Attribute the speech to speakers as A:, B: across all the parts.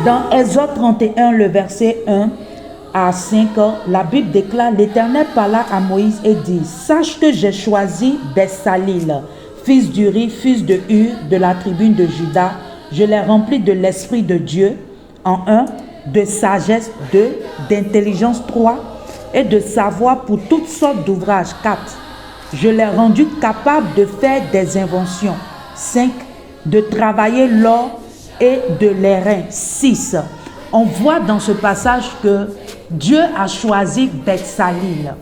A: Dans Exode 31, le verset 1 à 5, la Bible déclare: l'Éternel parla à Moïse et dit: sache que j'ai choisi Bessalil, fils d'Uri, fils de Hur, de la tribu de Juda. Je l'ai rempli de l'Esprit de Dieu, en 1, de sagesse, 2, d'intelligence, 3, et de savoir pour toutes sortes d'ouvrages, 4. Je l'ai rendu capable de faire des inventions, 5, de travailler l'or et de l'airain, 6. On voit dans ce passage que Dieu a choisi Bessalil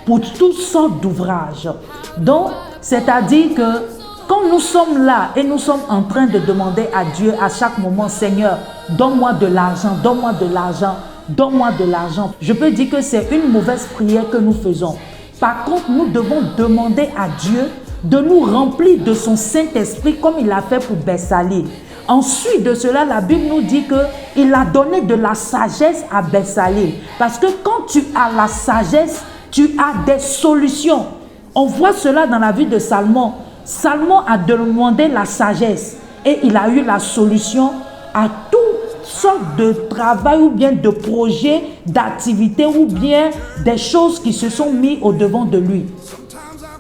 A: pour toutes sortes d'ouvrages. Donc, c'est-à-dire que quand nous sommes là et nous sommes en train de demander à Dieu à chaque moment: Seigneur, donne-moi de l'argent, donne-moi de l'argent, donne-moi de l'argent. Je peux dire que c'est une mauvaise prière que nous faisons. Par contre, nous devons demander à Dieu de nous remplir de son Saint-Esprit comme il l'a fait pour Bessalil. Ensuite de cela, la Bible nous dit qu'il a donné de la sagesse à Bessalil. Parce que quand tu as la sagesse, tu as des solutions. On voit cela dans la vie de Salomon. Salomon a demandé la sagesse et il a eu la solution à toutes sortes de travail ou bien de projets, d'activités ou bien des choses qui se sont mises au devant de lui.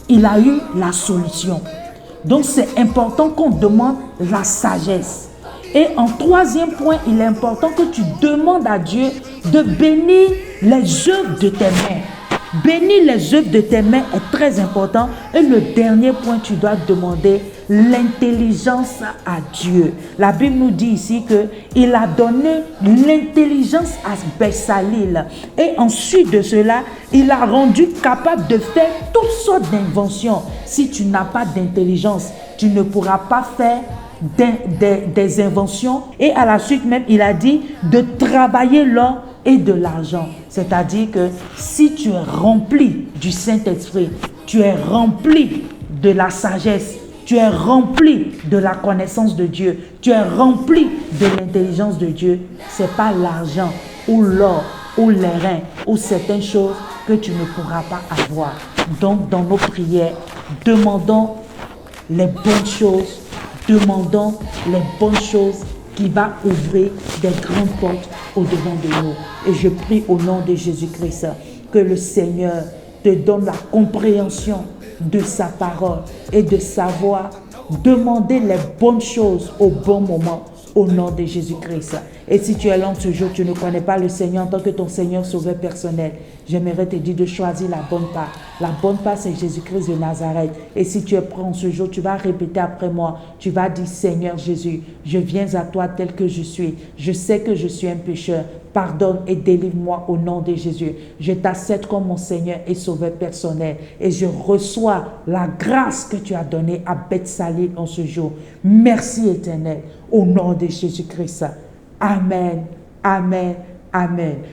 A: Il a eu la solution. Donc c'est important qu'on demande la sagesse. Et en troisième point, il est important que tu demandes à Dieu de bénir les œuvres de tes mains. Bénir les œuvres de tes mains est très important. Et le dernier point, tu dois demander l'intelligence à Dieu. La Bible nous dit ici qu'il a donné l'intelligence à Bessalil. Et ensuite de cela, il a rendu capable de faire toutes sortes d'inventions. Si tu n'as pas d'intelligence, tu ne pourras pas faire des inventions. Et à la suite même, il a dit de travailler l'or et de l'argent. C'est-à-dire que si tu es rempli du Saint-Esprit, tu es rempli de la sagesse, tu es rempli de la connaissance de Dieu, tu es rempli de l'intelligence de Dieu, ce n'est pas l'argent ou l'or ou l'airain ou certaines choses que tu ne pourras pas avoir. Donc dans nos prières, demandons les bonnes choses, demandons les bonnes choses qui va ouvrir des grandes portes au-devant de nous. Et je prie au nom de Jésus-Christ que le Seigneur te donne la compréhension de sa parole et de savoir demander les bonnes choses au bon moment au nom de Jésus-Christ. Et si tu es là ce jour, tu ne connais pas le Seigneur en tant que ton Seigneur sauveur personnel, j'aimerais te dire de choisir la bonne part. La bonne part, c'est Jésus-Christ de Nazareth. Et si tu es prêt en ce jour, tu vas répéter après moi. Tu vas dire: Seigneur Jésus, je viens à toi tel que je suis. Je sais que je suis un pécheur. Pardonne et délivre-moi au nom de Jésus. Je t'accepte comme mon Seigneur et sauveur personnel. Et je reçois la grâce que tu as donnée à Bessalil en ce jour. Merci Éternel, au nom de Jésus-Christ. Amen, amen, amen.